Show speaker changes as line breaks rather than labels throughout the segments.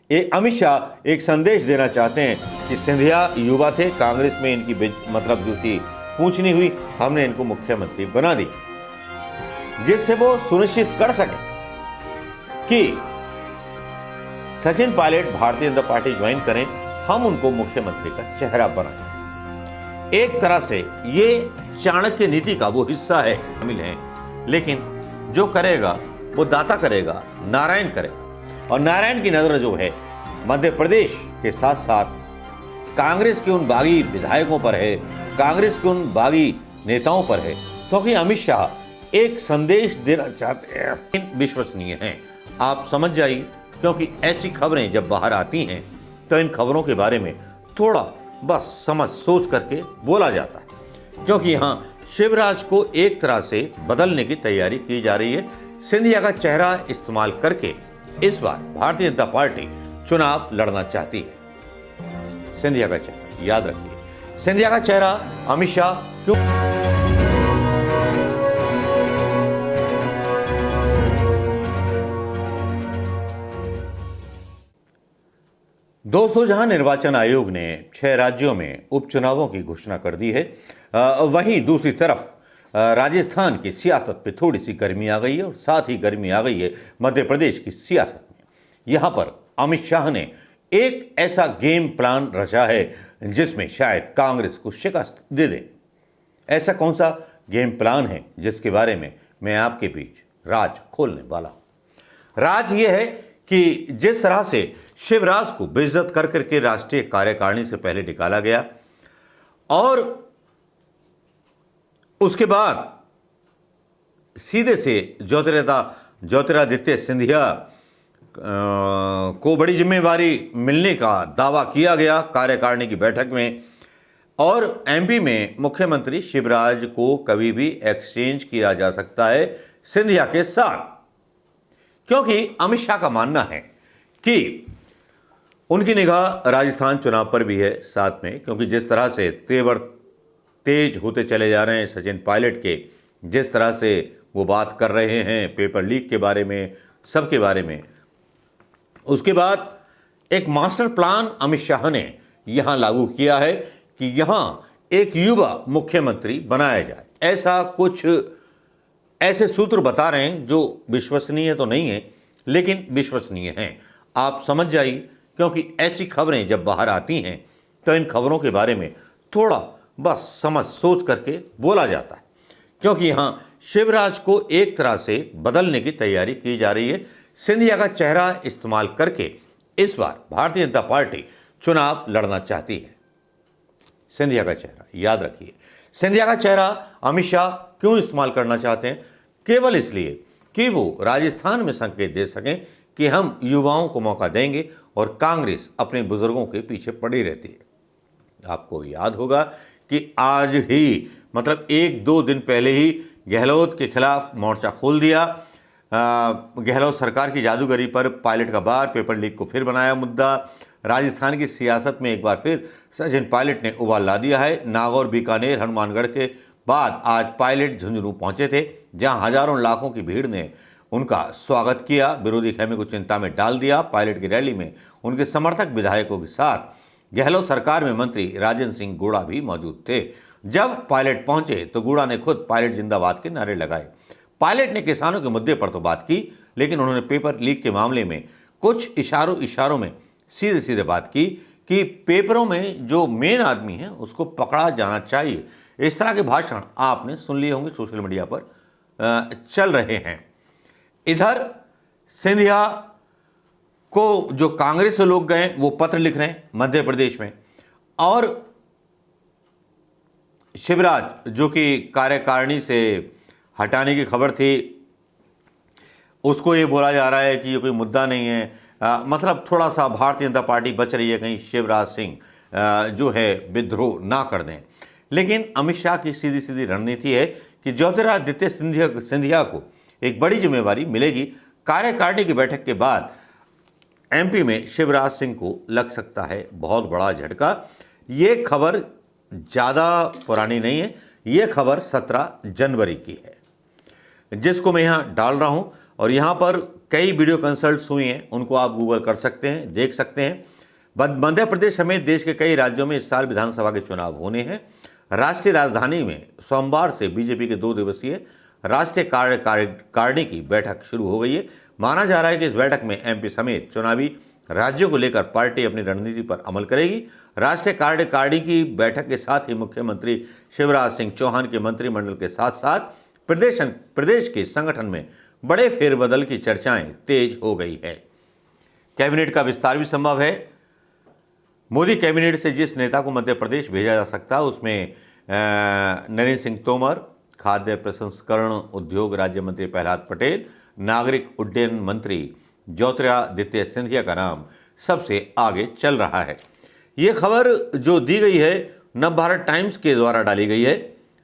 अमित शाह एक संदेश देना चाहते हैं कि सिंधिया युवा थे, कांग्रेस में इनकी मतलब जो थी पूछ नहीं हुई, हमने इनको मुख्यमंत्री बना दिया, जिससे वो सुनिश्चित कर सके कि सचिन पायलट भारतीय जनता पार्टी ज्वाइन करें, हम उनको मुख्यमंत्री का चेहरा बनाएं। एक तरह से ये चाणक्य नीति का वो हिस्सा है, शामिल है, लेकिन जो करेगा वो दाता करेगा, नारायण करेगा। और नारायण की नजर जो है मध्य प्रदेश के साथ साथ कांग्रेस के उन बागी विधायकों पर है, कांग्रेस के उन बागी नेताओं पर है, क्योंकि अमित शाह एक संदेश देना चाहते हैं, विश्वसनीय हैं। आप समझ जाइए, क्योंकि ऐसी खबरें जब बाहर आती हैं तो इन खबरों के बारे में थोड़ा बस समझ सोच करके बोला जाता है, क्योंकि यहाँ शिवराज को एक तरह से बदलने की तैयारी की जा रही है। सिंधिया का चेहरा इस्तेमाल करके इस बार भारतीय जनता पार्टी चुनाव लड़ना चाहती है। सिंधिया का चेहरा याद रखिए, सिंधिया का चेहरा अमित शाह क्यों? दोस्तों, जहां निर्वाचन आयोग ने 6 राज्यों में उपचुनावों की घोषणा कर दी है, वहीं दूसरी तरफ राजस्थान की सियासत पे थोड़ी सी गर्मी आ गई है और साथ ही गर्मी आ गई है मध्य प्रदेश की सियासत में। यहाँ पर अमित शाह ने एक ऐसा गेम प्लान रचा है जिसमें शायद कांग्रेस को शिकस्त दे दे। ऐसा कौन सा गेम प्लान है जिसके बारे में मैं आपके बीच राज खोलने वाला हूं। राज ये है कि जिस तरह से शिवराज को बेइज्जत कर करके राष्ट्रीय कार्यकारिणी से पहले निकाला गया और उसके बाद सीधे से ज्योतिरादित्य सिंधिया को बड़ी जिम्मेवारी मिलने का दावा किया गया कार्यकारिणी की बैठक में, और एमपी में मुख्यमंत्री शिवराज को कभी भी एक्सचेंज किया जा सकता है सिंधिया के साथ, क्योंकि अमित शाह का मानना है कि उनकी निगाह राजस्थान चुनाव पर भी है साथ में, क्योंकि जिस तरह से तेवर तेज होते चले जा रहे हैं सचिन पायलट के, जिस तरह से वो बात कर रहे हैं पेपर लीक के बारे में, सबके बारे में, उसके बाद एक मास्टर प्लान अमित शाह ने यहां लागू किया है कि यहां एक युवा मुख्यमंत्री बनाया जाए। ऐसा कुछ ऐसे सूत्र बता रहे हैं जो विश्वसनीय तो नहीं है, लेकिन विश्वसनीय हैं। आप समझ जाइए, क्योंकि ऐसी खबरें जब बाहर आती हैं तो इन खबरों के बारे में थोड़ा बस समझ सोच करके बोला जाता है, क्योंकि यहाँ शिवराज को एक तरह से बदलने की तैयारी की जा रही है। सिंधिया का चेहरा इस्तेमाल करके इस बार भारतीय जनता पार्टी चुनाव लड़ना चाहती है। सिंधिया का चेहरा याद रखिए, सिंधिया का चेहरा अमित शाह क्यों इस्तेमाल करना चाहते हैं? केवल इसलिए कि वो राजस्थान में संकेत दे सकें कि हम युवाओं को मौका देंगे और कांग्रेस अपने बुजुर्गों के पीछे पड़ी रहती है। आपको याद होगा कि आज ही मतलब 1-2 दिन पहले ही गहलोत के खिलाफ मोर्चा खोल दिया। गहलोत सरकार की जादूगरी पर पायलट का बार, पेपर लीक को फिर बनाया मुद्दा। राजस्थान की सियासत में एक बार फिर सचिन पायलट ने उबाल ला दिया है। नागौर, बीकानेर, हनुमानगढ़ के बाद आज पायलट झुंझुनू पहुंचे थे, जहां हजारों लाखों की भीड़ ने उनका स्वागत किया, विरोधी खेमे को चिंता में डाल दिया। पायलट की रैली में उनके समर्थक विधायकों के साथ गहलोत सरकार में मंत्री राजेंद्र सिंह गुड़ा भी मौजूद थे। जब पायलट पहुंचे तो गुड़ा ने खुद पायलट जिंदाबाद के नारे लगाए। पायलट ने किसानों के मुद्दे पर तो बात की, लेकिन उन्होंने पेपर लीक के मामले में कुछ इशारों में सीधे सीधे बात की कि पेपरों में जो मेन आदमी है उसको पकड़ा जाना चाहिए। इस तरह के भाषण आपने सुन लिए होंगे, सोशल मीडिया पर चल रहे हैं। इधर सिंधिया को जो कांग्रेस से लोग गए वो पत्र लिख रहे हैं मध्य प्रदेश में, और शिवराज जो कि कार्यकारिणी से हटाने की खबर थी उसको ये बोला जा रहा है कि ये कोई मुद्दा नहीं है। मतलब थोड़ा सा भारतीय जनता पार्टी बच रही है कहीं शिवराज सिंह जो है विद्रोह ना कर दें। लेकिन अमित शाह की सीधी सीधी रणनीति है कि ज्योतिरादित्य सिंधिया को एक बड़ी जिम्मेवारी मिलेगी। कार्यकारिणी की बैठक के बाद एमपी में शिवराज सिंह को लग सकता है बहुत बड़ा झटका। ये खबर ज़्यादा पुरानी नहीं है, ये खबर 17 जनवरी की है, जिसको मैं यहाँ डाल रहा हूँ। और यहाँ पर कई वीडियो कंसल्ट्स हुई हैं, उनको आप गूगल कर सकते हैं, देख सकते हैं। मध्य प्रदेश समेत देश के कई राज्यों में इस साल विधानसभा के चुनाव होने हैं। राष्ट्रीय राजधानी में सोमवार से बीजेपी के 2 दिवसीय राष्ट्रीय कार्यकारिणी की बैठक शुरू हो गई है। माना जा रहा है कि इस बैठक में एमपी समेत चुनावी राज्यों को लेकर पार्टी अपनी रणनीति पर अमल करेगी। राष्ट्रीय कार्यकारिणी की बैठक के साथ ही मुख्यमंत्री शिवराज सिंह चौहान के मंत्रिमंडल के साथ साथ प्रदेश के संगठन में बड़े फेरबदल की चर्चाएं तेज हो गई है। कैबिनेट का विस्तार भी संभव है। मोदी कैबिनेट से जिस नेता को मध्य प्रदेश भेजा जा सकता है उसमें नरेंद्र सिंह तोमर, खाद्य प्रसंस्करण उद्योग राज्य मंत्री प्रहलाद पटेल, नागरिक उड्डयन मंत्री ज्योतिरादित्य सिंधिया का नाम सबसे आगे चल रहा है। ये खबर जो दी गई है नवभारत टाइम्स के द्वारा डाली गई है।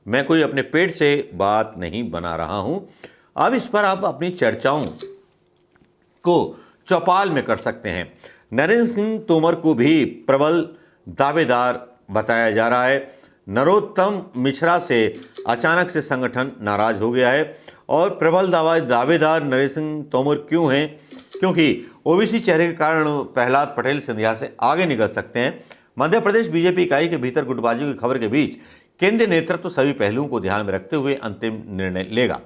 मैं कोई अपने पेट से बात नहीं बना रहा हूं। अब इस पर आप अपनी चर्चाओं को चौपाल में कर सकते हैं। नरेंद्र सिंह तोमर को भी प्रबल दावेदार बताया जा रहा है। नरोत्तम मिश्रा से अचानक से संगठन नाराज हो गया है और प्रबल दावेदार नरेंद्र सिंह तोमर क्यों हैं? क्योंकि ओबीसी चेहरे के कारण प्रहलाद पटेल सिंधिया से आगे निकल सकते हैं। मध्य प्रदेश बीजेपी इकाई के भीतर गुटबाजी की खबर के बीच केंद्रीय नेतृत्व सभी पहलुओं को ध्यान में रखते हुए अंतिम निर्णय लेगा।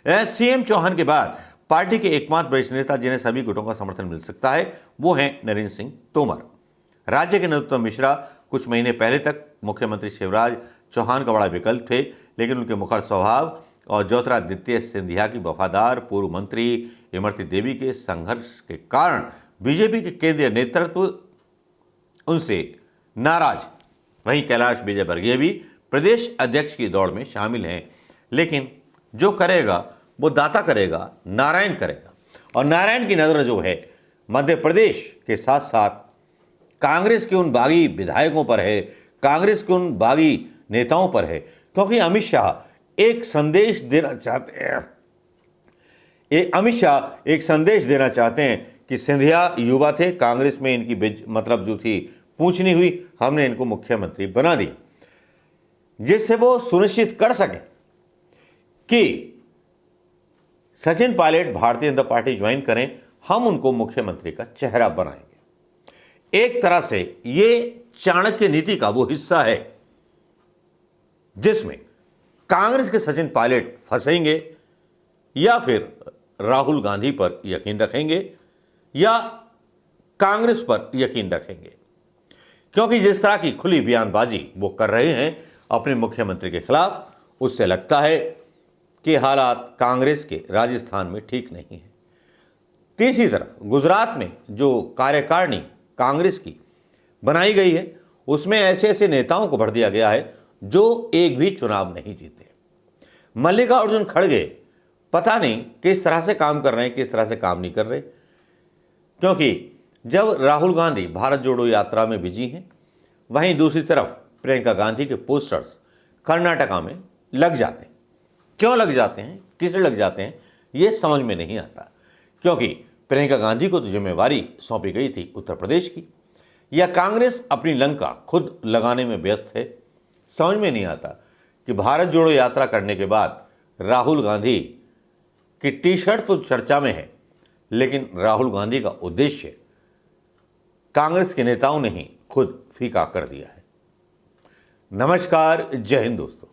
सीएम चौहान के बाद पार्टी के एकमात्र वरिष्ठ नेता जिन्हें सभी गुटों का समर्थन मिल सकता है वो हैं नरेंद्र सिंह तोमर। राज्य के नरोत्तम मिश्रा कुछ महीने पहले तक मुख्यमंत्री शिवराज चौहान का बड़ा विकल्प थे, लेकिन उनके मुखर स्वभाव और ज्योतिरादित्य सिंधिया की वफादार पूर्व मंत्री इमरती देवी के संघर्ष के कारण बीजेपी के केंद्रीय नेतृत्व उनसे नाराज। वहीं कैलाश विजयवर्गीय भी प्रदेश अध्यक्ष की दौड़ में शामिल हैं, लेकिन जो करेगा वो दाता करेगा, नारायण करेगा। और नारायण की नज़र जो है मध्य प्रदेश के साथ साथ कांग्रेस के उन बागी विधायकों पर है, कांग्रेस के उन बागी नेताओं पर है, क्योंकि अमित शाह एक संदेश देना चाहते हैं कि सिंधिया युवा थे, कांग्रेस में इनकी मतलब जो थी पूछनी हुई, हमने इनको मुख्यमंत्री बना दिया, जिससे वो सुनिश्चित कर सके कि सचिन पायलट भारतीय जनता पार्टी ज्वाइन करें, हम उनको मुख्यमंत्री का चेहरा बनाएंगे। एक तरह से ये चाणक्य नीति का वो हिस्सा है जिसमें कांग्रेस के सचिन पायलट फंसेंगे या फिर राहुल गांधी पर यकीन रखेंगे या कांग्रेस पर यकीन रखेंगे, क्योंकि जिस तरह की खुली बयानबाजी वो कर रहे हैं अपने मुख्यमंत्री के खिलाफ, उससे लगता है कि हालात कांग्रेस के राजस्थान में ठीक नहीं है। तीसरी तरफ गुजरात में जो कार्यकारिणी कांग्रेस की बनाई गई है उसमें ऐसे ऐसे नेताओं को भर दिया गया है जो एक भी चुनाव नहीं जीते। मल्लिकार्जुन खड़गे पता नहीं किस तरह से काम कर रहे हैं, किस तरह से काम नहीं कर रहे, क्योंकि जब राहुल गांधी भारत जोड़ो यात्रा में बिजी हैं, वहीं दूसरी तरफ प्रियंका गांधी के पोस्टर्स कर्नाटका में लग जाते हैं। क्यों लग जाते हैं, किसे लग जाते हैं, ये समझ में नहीं आता, क्योंकि प्रियंका गांधी को तो जिम्मेवारी सौंपी गई थी उत्तर प्रदेश की, या कांग्रेस अपनी लंका खुद लगाने में व्यस्त है। समझ में नहीं आता कि भारत जोड़ो यात्रा करने के बाद राहुल गांधी की टी शर्ट तो चर्चा में है, लेकिन राहुल गांधी का उद्देश्य कांग्रेस के नेताओं ने ही खुद फीका कर दिया है। नमस्कार, जय हिंद दोस्तों।